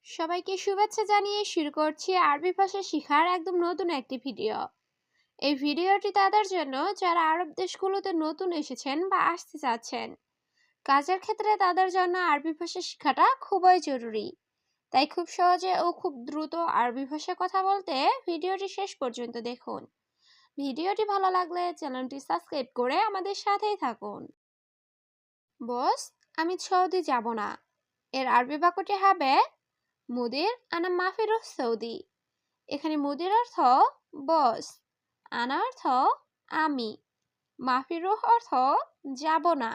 সবাইকে শুভেচ্ছা জানিয়ে শুরু করছি আরবি ভাষা শেখার একদম নতুন একটি ভিডিও। এই ভিডিওটি তাদের জন্য যারা আরব দেশগুলোতে নতুন এসেছেন বা আসতে চাচ্ছেন। কাজের ক্ষেত্রে তাদের জন্য আরবি ভাষা শেখাটা খুবই জরুরি। তাই খুব সহজে ও খুব দ্রুত আরবি ভাষায় কথা বলতে ভিডিওটি শেষ পর্যন্ত দেখুন। ভিডিওটি ভালো লাগলে চ্যানেলটি সাবস্ক্রাইব করে আমাদের সাথেই থাকুন। বস, আমি সৌদি যাব না। এর আরবি বাক্যটি হবে মুদির আনা মাফিরুহ সৌদি। এখানে মুদির অর্থ বস, আনা অর্থ আমি, মাফিরুহ অর্থ যাব না।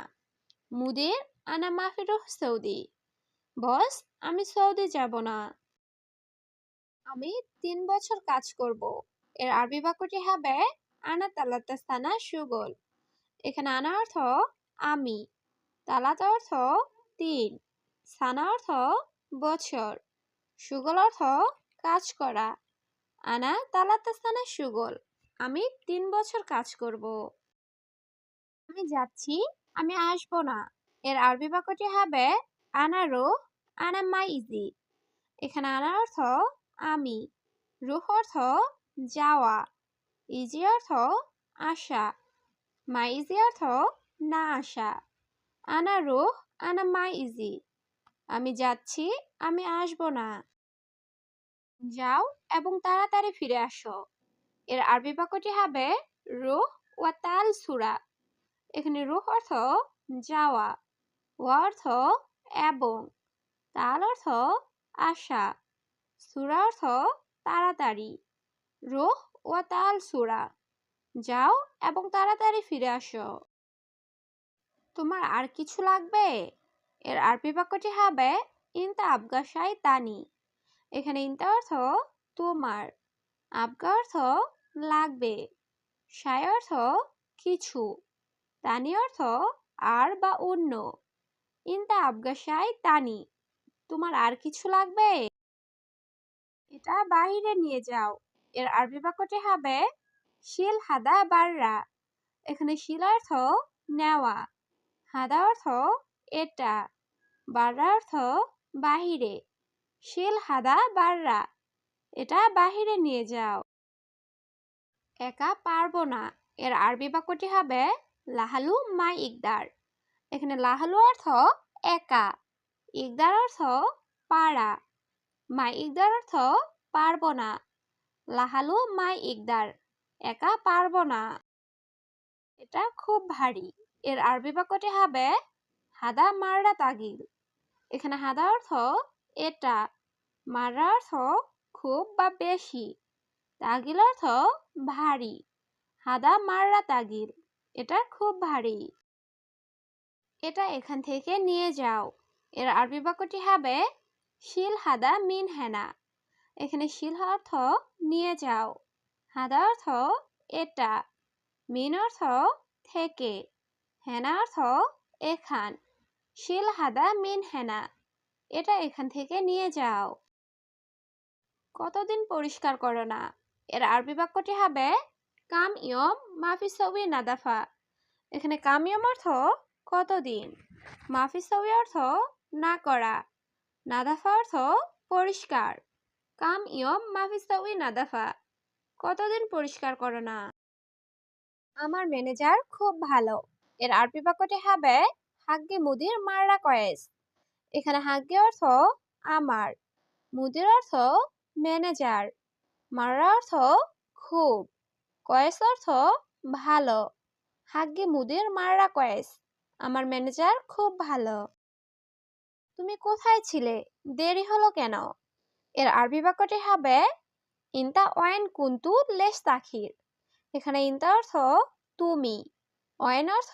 মুদির আনা মাফিরুহ সৌদি, বস আমি সৌদি যাব না। আমি 3 বছর কাজ করব। এর আরবি বাক্যটি হবে আনা তালাতা সানা শুগল। এখানে আনা অর্থ আমি, তালাতা অর্থ 3, সানা অর্থ বছর, শুগল অর্থ কাজ করা। আনা তালাতা সানা শুগল, আমি 3 বছর কাজ করব। আমি যাচ্ছি, আমি আসবো না। এর আরবি বাক্যটি হবে আনা রুহ আনা মাই ইজি। এখানে আনা অর্থ আমি, রুহ অর্থ যাওয়া, ইজি অর্থ আসা, মাই ইজি অর্থ না আসা। আনা রুহ আনা মাই ইজি, আমি যাচ্ছি, আমি আসবো না। যাও এবং তাড়াতাড়ি ফিরে আসো। এর আরবি বাক্যটি হবে রুহ ওয়া তাল সুরা। এখানে রুহ অর্থ যাওয়া, ওয়া অর্থ এবং, তাল অর্থ আসা, সুরা অর্থ তাড়াতাড়ি। রুহ ওয়া তাল সুরা, যাও এবং তাড়াতাড়ি ফিরে আসো। তোমার আর কিছু লাগবে? এর আরবি বাক্যটি হবে ইনতা আবগা শাই তানি। এখানে ইনতা অর্থ তোমার, আবগা অর্থ লাগবে, শাই অর্থ কিছু, তানি অর্থ আর বা অন্য। ইনতা আবগা শাই তানি, তোমার আর কিছু লাগবে? এটা বাহিরে নিয়ে যাও। এর আরবি বাক্যটি হবে শিল হাদা বাররা। এখানে শিল অর্থ নেওয়া, হাদা অর্থ এটা, বাররা অর্থ বাহিরে। শিল হাদা বাররা, এটা বাহিরে নিয়ে যাও। একা পারবো না। এর আরবি বাক্যটি হবে লাহালু মাই ইকদার। এখানে লাহালু অর্থ একা, ইকদার অর্থ পারা, মাই ইকদার অর্থ পারবো না। লাহালু মাই ইকদার, একা পারবো না। এটা খুব ভারী। এর আরবি বাক্যটি হবে হাদা মাররা তাগিল। এখানে হাদা অর্থ এটা, মাররা অর্থ খুব বা বেশি, তাগিল অর্থ ভারী। হাদা মাররা তাগিল, এটা খুব ভারী। এটা এখান থেকে নিয়ে যাও। এর আরবি বাক্যটি হবে শিল হাদা মিন হেনা। এখানে শিল অর্থ নিয়ে যাও, হাদা অর্থ এটা, মিন অর্থ থেকে, হেনা অর্থ এখান। শিল হাদা মিন হেনা, এটা এখান থেকে নিয়ে যাও। কতদিন পরিষ্কার করো না? এর আরবি বাক্যটি হবে কাম ইয়ম মাফি সবি নাদাফা। এখানে কাম ইয়ম অর্থ কতদিন, মাফি সবি অর্থ না করা, নাদাফা অর্থ পরিষ্কার। কাম ইয়ম মাফি সবি নাদাফা, কতদিন পরিষ্কার করো না? আমার ম্যানেজার খুব ভালো। এর আরবি বাক্যটি হবে হাগ্গে মুদির মাররা কয়েস। এখানে হাগ্গে অর্থ আমার, মুদির অর্থ ম্যানেজার, মাররা অর্থ খুব, কয়েস অর্থ ভালো। হাগ্গে মুদির মাররা কয়েস, আমার ম্যানেজার খুব ভালো। তুমি কোথায় ছিলে? দেরি হলো কেন? এর আরবি বাক্যটি হবে ইনতা ওয়াইন কুন্তু লেশ তাখির। এখানে ইনতা অর্থ তুমি, ওয়াইন অর্থ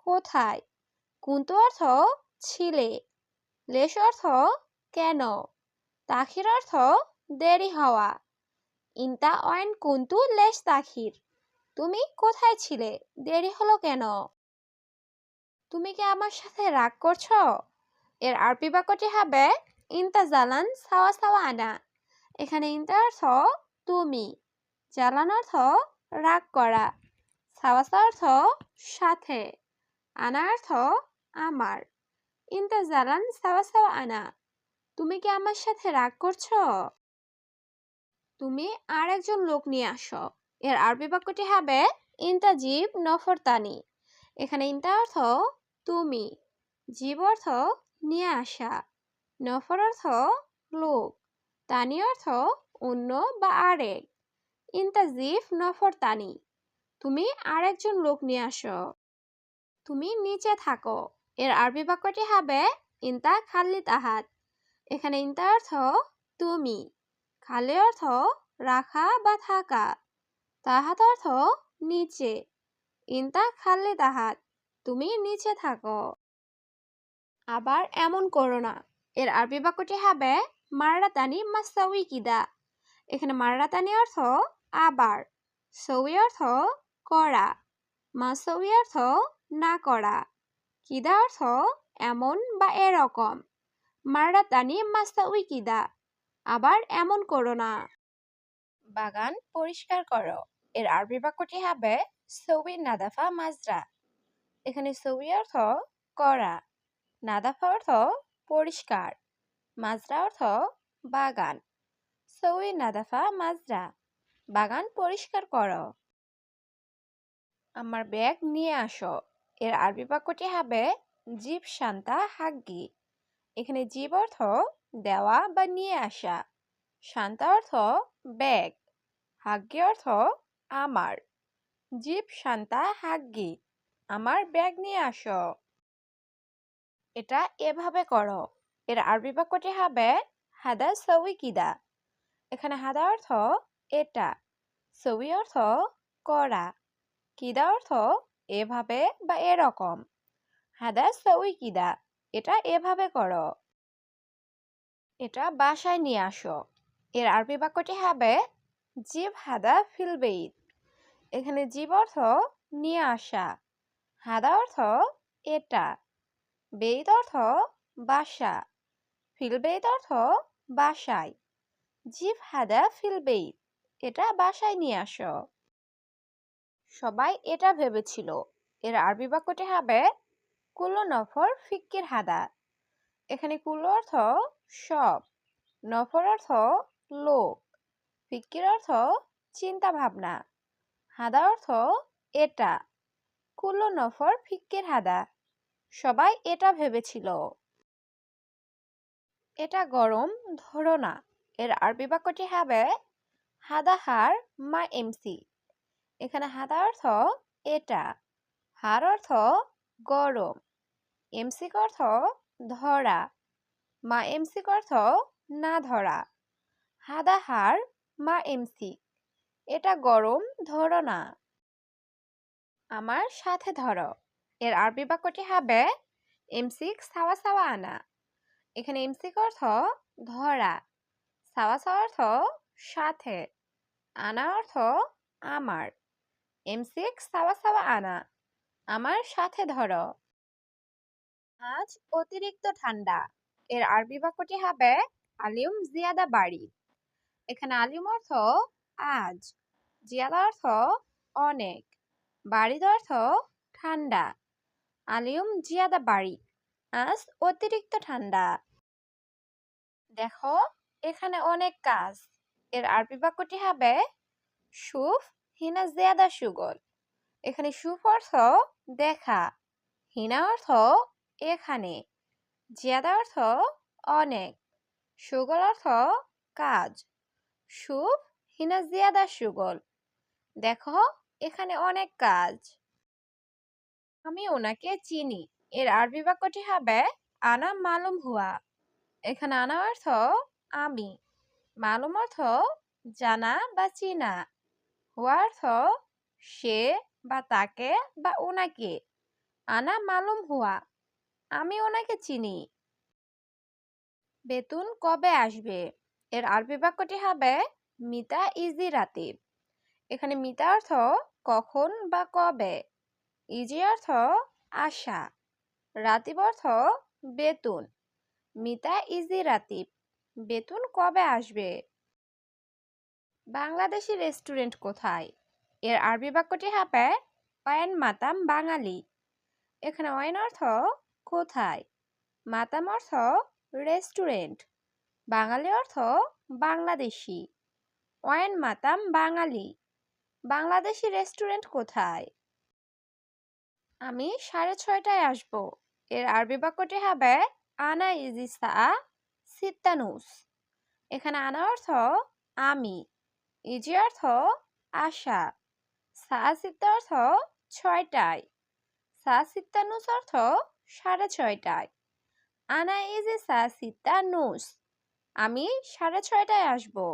কোথায়, কুন্তু অর্থ ছিলে, লেশ অর্থ কেন, তাখির অর্থ দেরি হওয়া। ইনতা ওয়াইন কুন্তু লেশ তাখির, তুমি কোথায় ছিলে, দেরি হলো কেন? তুমি কি আমার সাথে রাগ করছো? এর আরবি বাক্যটি হবে ইনতা জালান সাওয়া সাওয়া আনা। এখানে ইনতা অর্থ তুমি, জালান অর্থ রাগ করা, সাওয়া সাওয়া অর্থ সাথে, আনা অর্থ আমার। ইনতা জালান সাওয়া সাওয়া আনা, তুমি কি আমার সাথে রাগ করছো? তুমি আর একজন লোক নিয়ে আসো। এর আরবি বাক্যটি হবে ইনতা জিব নফর তানি। এখানে ইনতা অর্থ তুমি, জিব অর্থ নিয়ে আসা, নফর অর্থ লোক, তানি অর্থ অন্য বা আরেক। ইনতা জিব নফর তানি, তুমি আর একজন লোক নিয়ে আসো। তুমি নিচে থাকো। এর আরবি বাক্যটি হবে ইনতা খাল্লি তাহাত। এখানে ইনতা অর্থ তুমি, খালে অর্থ রাখা বা থাকা, তাহাত অর্থ নিচে। ইনতা খাল্লি তাহাত, তুমি নিচে থাকো। আবার এমন করো না। এর আরবি বাক্যটি হবে মাররাতানি মাসাউই কিদা। এখানে মাররাতানি অর্থ আবার, সউই অর্থ করা, মাসাউই অর্থ না করা, কিদা অর্থ এমন বা এরকম। মাররাতানি মাসাউই কিদা, আবার এমন করো না। বাগান পরিষ্কার করো। এর আরবি বাক্যটি হবে সউই নাদাফা মাজরা। এখানে সউই অর্থ করা, নাদাফা অর্থ পরিষ্কার, মাজরা অর্থ বাগান। সউই নাদাফা মাজরা, বাগান পরিষ্কার করো। আমার ব্যাগ নিয়ে আসো। এর আরবি বাক্যটি হবে জিব শান্তা হাগ্গি। এখানে জিব অর্থ দেওয়া বা নিয়ে আসা, শান্তা অর্থ ব্যাগ, হাগ্গি অর্থ আমার। জিব শান্তা হাগ্গি, আমার ব্যাগ নিয়ে আসো। এটা এভাবে করো। এর আরবি বাক্যটি হবে হাদা সউই কিদা। এখানে হাদা অর্থ এটা, সউই অর্থ করা, কিদা অর্থ এভাবে বা এরকম। হাদা সউই কিদা, এটা এভাবে করো। এটা বাসায় নিয়ে আসো। এর আরবি বাক্যটি হবে জিব হাদা ফিল বেইত। এখানে জিব অর্থ নিয়ে আসা, হাদা অর্থ এটা, বেইত অর্থ বাসা, ফিল বেইত অর্থ বাসায়। জিব হাদা ফিল বেইত, এটা বাসায় নিয়ে আসো। সবাই এটা ভেবেছিল। এর আরবি বাক্যটি হবে কুল্লো নফর ফিক্কির হাদা। এখানে কুল্লো অর্থ সব, নফর অর্থ লোক, ফিক্কির অর্থ চিন্তা ভাবনা, হাদা অর্থ এটা। কুল্লো নফর ফিক্কির হাদা, সবাই এটা ভেবেছিল। এটা গরম ধরো না। এর আরবি বাক্যটি হবে হাদা হার মা এমসি। এখানে হাদা অর্থ এটা, হার অর্থ গরম, এমসিক অর্থ ধরা, মা এমসিক অর্থ না ধরা। হাদা হার মা এমসি, এটা গরম ধরো না। আমার সাথে ধরো। এর আরবি বাক্যটি হবে এমসিক সাওয়া সাওয়া আনা। এখানে এমসিক অর্থ ধরা, সাওয়া সাওয়া অর্থ সাথে, আনা অর্থ আমার। এমসিক সাওয়া সাওয়া আনা, আমার সাথে ধরো। আজ অতিরিক্ত ঠান্ডা। এর আরবি বাক্যটি হবে আলিউম জিয়াদা বাড়ি। এখানে আলিউম অর্থ আজ, জিয়াদা অর্থ অনেক, বাড়িদ অর্থ ঠান্ডা। আলিউম জিয়াদা বাড়ি, আজ অতিরিক্ত ঠান্ডা। দেখো এখানে অনেক কাজ। এর আরবি বাক্যটি হবে সুফ হিনা জিয়াদা সুগল। এখানে সুফ অর্থ দেখা, হিনা অর্থ এখানে, জিয়াদা অর্থ অনেক, সুগল অর্থ কাজ। সুফ হিনা জিয়াদা সুগল, দেখো এখানে অনেক কাজ। আমি ওনাকে চিনি। এর আরবি বাক্যটি হবে আনা মালুম হুয়া। এখানে আনা অর্থ আমি, মালুম অর্থ জানা বা চিনা, হুয়া অর্থ সে বা তাকে বা ওনাকে। আনা মালুম হুয়া, আমি ওনাকে চিনি। বেতন কবে আসবে? এর আরবি বাক্যটি হবে মিতা ইজি রাতিব। এখানে মিতা অর্থ কখন বা কবে, ইজি অর্থ আশা, রাতিব অর্থ বেতন। মিতা ইজি রাতিব, বেতন কবে আসবে? বাংলাদেশি রেস্টুরেন্ট কোথায়? এর আরবি বাক্যটি হবে ওয়াইন মাতাম বাঙালি। এখানে ওয়াইন অর্থ কোথায়, মাতাম অর্থ রেস্টুরেন্ট, বাঙালি অর্থ বাংলাদেশি। ওয়েন মাতাম বাঙালি। বাংলাদেশি রেস্টুরেন্ট কোথায়? আমি 6:30টায় আসবো। এর আরবি বাক্যটি হবে আনা ইজি সা সিত্তানুস। এখানে আনা অর্থ আমি, ইজি অর্থ আশা, সা সিত্তা অর্থ 6টায়, সা সিত্তানুস অর্থ 6:30টায়। আনা ইজি সা সিত্তানুস, আমি 6:30টায় আসবো।